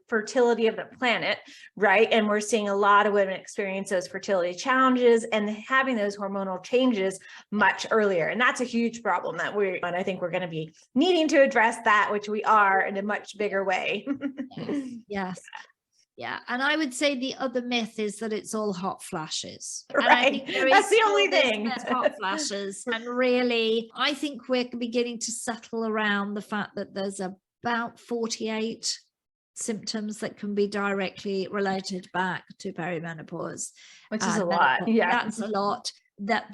fertility of the planet, right? And we're seeing a lot of women experience those fertility challenges and having those hormonal changes much earlier. And that's a huge problem and I think we're going to be needing to address that, which we are, in a much bigger way. Yes. Yeah. And I would say the other myth is that it's all hot flashes. Right. That's the only thing. Hot flashes. And really, I think we're beginning to settle around the fact that there's about 48 symptoms that can be directly related back to perimenopause. Which is a lot. Yeah. That's a lot. That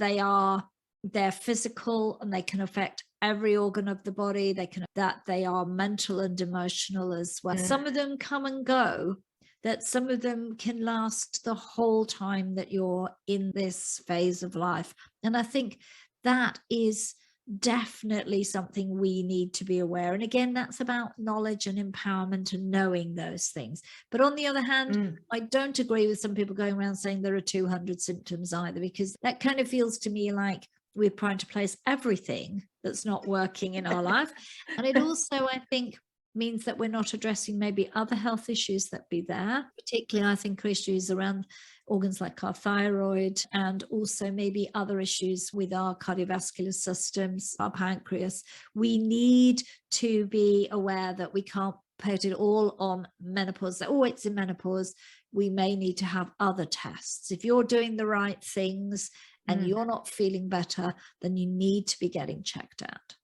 they're physical and they can affect every organ of the body. They are mental and emotional as well. Some of them come and go, that some of them can last the whole time that you're in this phase of life. And I think that is definitely something we need to be aware. And again, that's about knowledge and empowerment and knowing those things. But on the other hand, I don't agree with some people going around saying there are 200 symptoms either, because that kind of feels to me like we're trying to place everything that's not working in our life. And it also, I think, means that we're not addressing maybe other health issues that be there, particularly I think issues around organs like our thyroid, and also maybe other issues with our cardiovascular systems, our pancreas. We need to be aware that we can't put it all on menopause. Oh, it's in menopause. We may need to have other tests. If you're doing the right things and you're not feeling better, then you need to be getting checked out.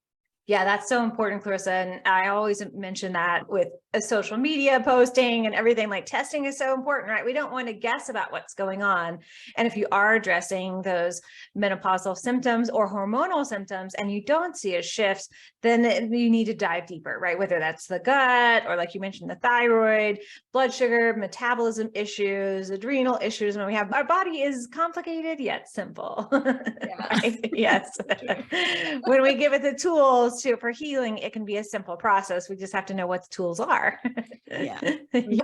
Yeah, that's so important, Clarissa. And I always mention that with a social media posting and everything, like testing is so important, right? We don't want to guess about what's going on. And if you are addressing those menopausal symptoms or hormonal symptoms and you don't see a shift, then you need to dive deeper, right? Whether that's the gut or, like you mentioned, the thyroid, blood sugar, metabolism issues, adrenal issues. When our body is complicated yet simple. Right? Yes. When we give it the tools for healing, it can be a simple process. We just have to know what the tools are. are. Yeah.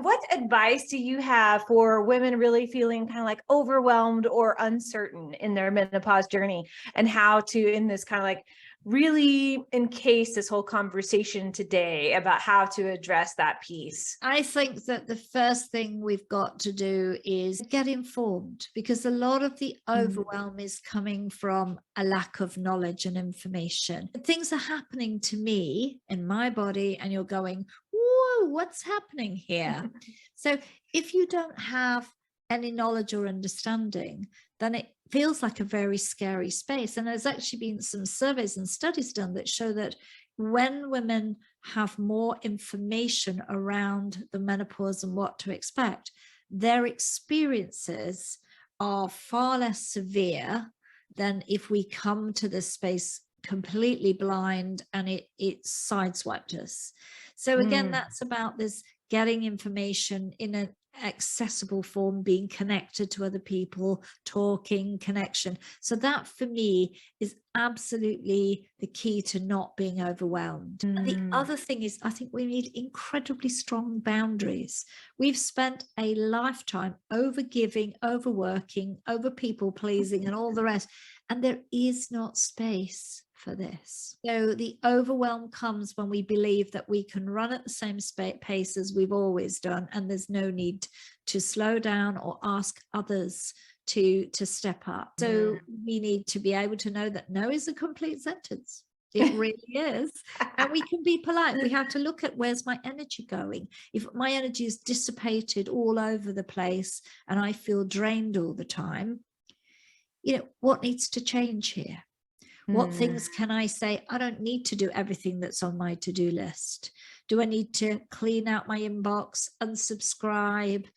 What advice do you have for women really feeling kind of like overwhelmed or uncertain in their menopause journey, and how to, in this kind of like really encase this whole conversation today about how to address that piece? I think that the first thing we've got to do is get informed, because a lot of the overwhelm is coming from a lack of knowledge and information. Things are happening to me in my body, and you're going, whoa, what's happening here? So if you don't have any knowledge or understanding, then it feels like a very scary space. And there's actually been some surveys and studies done that show that when women have more information around the menopause and what to expect, their experiences are far less severe than if we come to this space completely blind and it sideswiped us. So again, that's about this getting information in an accessible form, being connected to other people, talking, connection. So that for me is absolutely the key to not being overwhelmed. And the other thing is, I think we need incredibly strong boundaries. We've spent a lifetime over giving, overworking, over people pleasing and all the rest, and there is not space for this. So the overwhelm comes when we believe that we can run at the same pace as we've always done, and there's no need to slow down or ask others to step up. So we need to be able to know that no is a complete sentence. It really is. And we can be polite. We have to look at, where's my energy going? If my energy is dissipated all over the place and I feel drained all the time, what needs to change here? What things can I say? I don't need to do everything that's on my to-do list. Do I need to clean out my inbox, unsubscribe,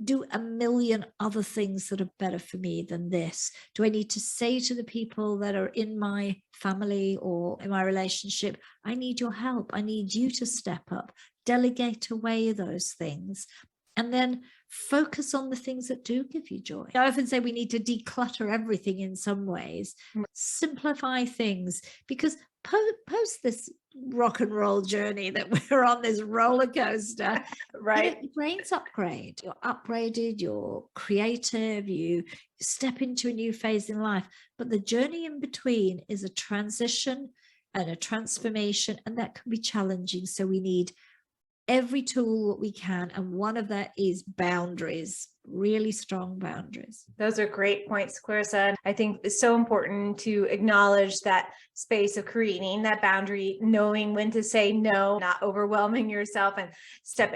do a million other things that are better for me than this? Do I need to say to the people that are in my family or in my relationship, I need your help. I need you to step up, delegate away those things, and then focus on the things that do give you joy. I often say we need to declutter everything in some ways, simplify things, because post this rock and roll journey that we're on, this roller coaster, right? Your brain's upgrade. You're upgraded, you're creative, you step into a new phase in life. But the journey in between is a transition and a transformation, and that can be challenging. So we need every tool that we can, and one of that is boundaries, really strong boundaries. Those are great points, Clarissa. I think it's so important to acknowledge that space of creating that boundary, knowing when to say no, not overwhelming yourself, and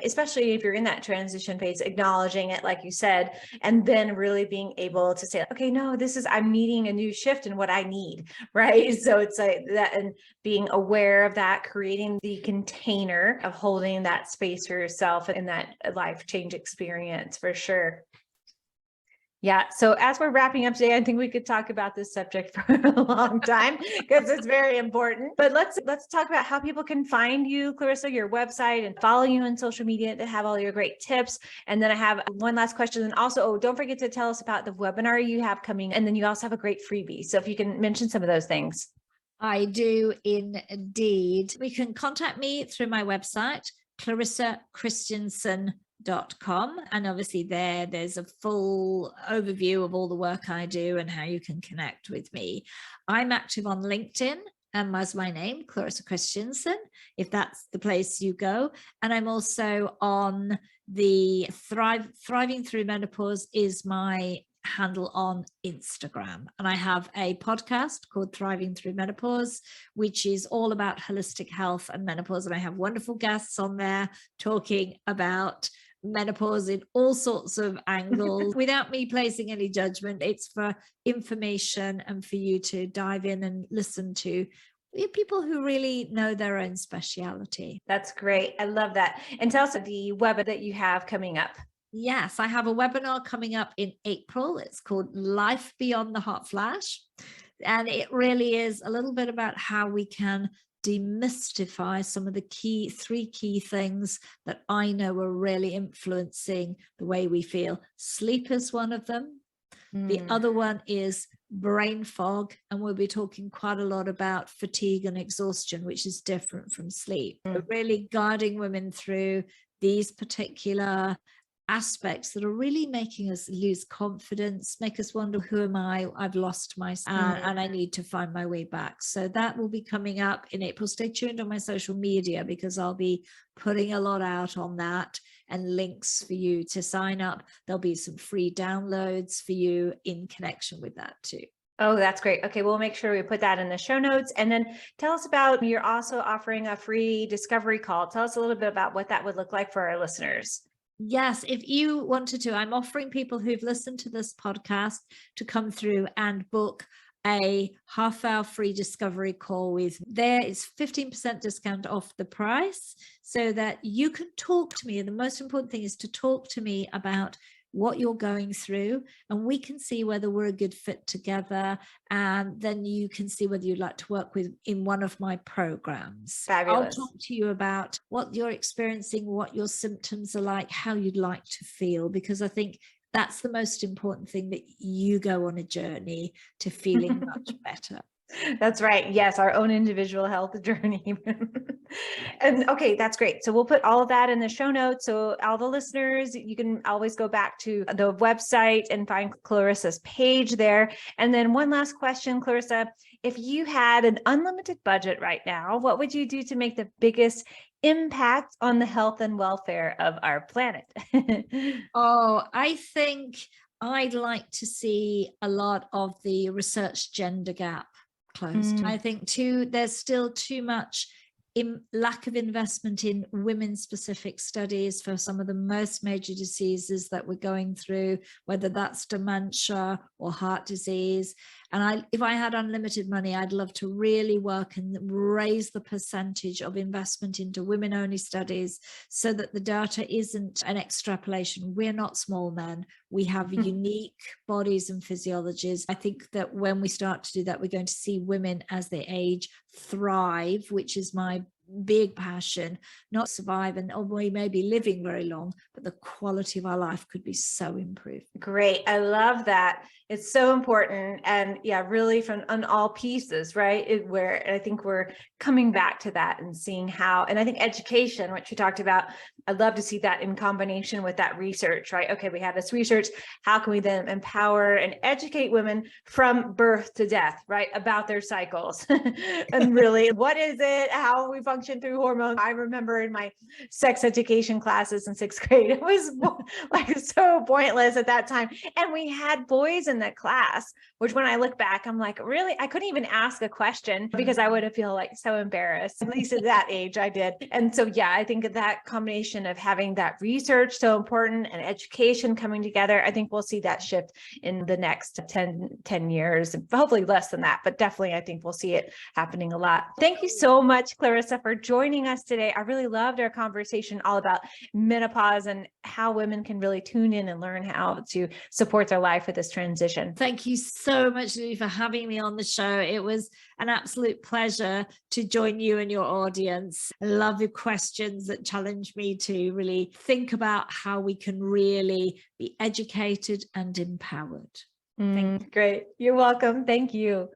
especially if you're in that transition phase, acknowledging it, like you said, and then really being able to say, okay, no, I'm needing a new shift in what I need, right? So it's like that, and being aware of that, creating the container of holding that space for yourself in that life change experience, for sure. Yeah. So as we're wrapping up today, I think we could talk about this subject for a long time because it's very important. But let's talk about how people can find you, Clarissa, your website, and follow you on social media to have all your great tips. And then I have one last question. And also, don't forget to tell us about the webinar you have coming. And then you also have a great freebie. So if you can mention some of those things. I do indeed. You can contact me through my website, Clarissa Kristjansson.com, and obviously there's a full overview of all the work I do and how you can connect with me. I'm active on LinkedIn, as my name, Clarissa Kristjansson, if that's the place you go. And I'm also on the Thriving Thru Menopause is my handle on Instagram, and I have a podcast called Thriving Thru Menopause, which is all about holistic health and menopause, and I have wonderful guests on there talking about menopause in all sorts of angles without me placing any judgment. It's for information and for you to dive in and listen to people who really know their own speciality. That's great. I love that. And tell us the webinar that you have coming up. Yes, I have a webinar coming up in April. It's called Life Beyond the Hot Flash. And it really is a little bit about how we can demystify some of the three key things that I know are really influencing the way we feel. Sleep is one of them. The other one is brain fog, and we'll be talking quite a lot about fatigue and exhaustion, which is different from sleep. So really guiding women through these particular aspects that are really making us lose confidence, make us wonder, who am I? I've lost myself, and I need to find my way back. So that will be coming up in April. Stay tuned on my social media, because I'll be putting a lot out on that, and links for you to sign up. There'll be some free downloads for you in connection with that too. Oh, that's great. Okay, we'll make sure we put that in the show notes. And then tell us about, you're also offering a free discovery call. Tell us a little bit about what that would look like for our listeners. Yes, if you wanted to, I'm offering people who've listened to this podcast to come through and book a half-hour free discovery call with me. There is 15% discount off the price, so that you can talk to me. And the most important thing is to talk to me about what you're going through, and we can see whether we're a good fit together, and then you can see whether you'd like to work with in one of my programs. Fabulous. I'll talk to you about what you're experiencing, what your symptoms are like, how you'd like to feel, because I think that's the most important thing, that you go on a journey to feeling much better. That's right. Yes, our own individual health journey. And okay, that's great. So we'll put all of that in the show notes. So all the listeners, you can always go back to the website and find Clarissa's page there. And then one last question, Clarissa, if you had an unlimited budget right now, what would you do to make the biggest impact on the health and welfare of our planet? Oh, I think I'd like to see a lot of the research gender gap closed. I think too, there's still too much lack of investment in women-specific studies for some of the most major diseases that we're going through, whether that's dementia or heart disease. And if I had unlimited money, I'd love to really work and raise the percentage of investment into women-only studies, so that the data isn't an extrapolation. We're not small men. We have unique bodies and physiologies. I think that when we start to do that, we're going to see women as they age thrive, which is my big passion, not survive, and we may be living very long, but the quality of our life could be so improved. Great. I love that. It's so important. And yeah, really from on all pieces, right? Where I think we're coming back to that and seeing how, and I think education, which you talked about, I'd love to see that in combination with that research, right? Okay, we have this research. How can we then empower and educate women from birth to death, right? About their cycles and really, what is it? How we function through hormones. I remember in my sex education classes in 6th grade, it was like so pointless at that time. And we had boys in that class, which when I look back, I'm like, really, I couldn't even ask a question because I would have feel like so embarrassed. At least at that age I did. And so, yeah, I think that combination of having that research so important and education coming together, I think we'll see that shift in the next 10 years, hopefully less than that, but definitely I think we'll see it happening a lot. Thank you so much, Clarissa, for joining us today. I really loved our conversation all about menopause and how women can really tune in and learn how to support their life with this transition. Thank you so much, Louie, for having me on the show. It was an absolute pleasure to join you and your audience. I love your questions that challenge me to really think about how we can really be educated and empowered. Great. You're welcome. Thank you.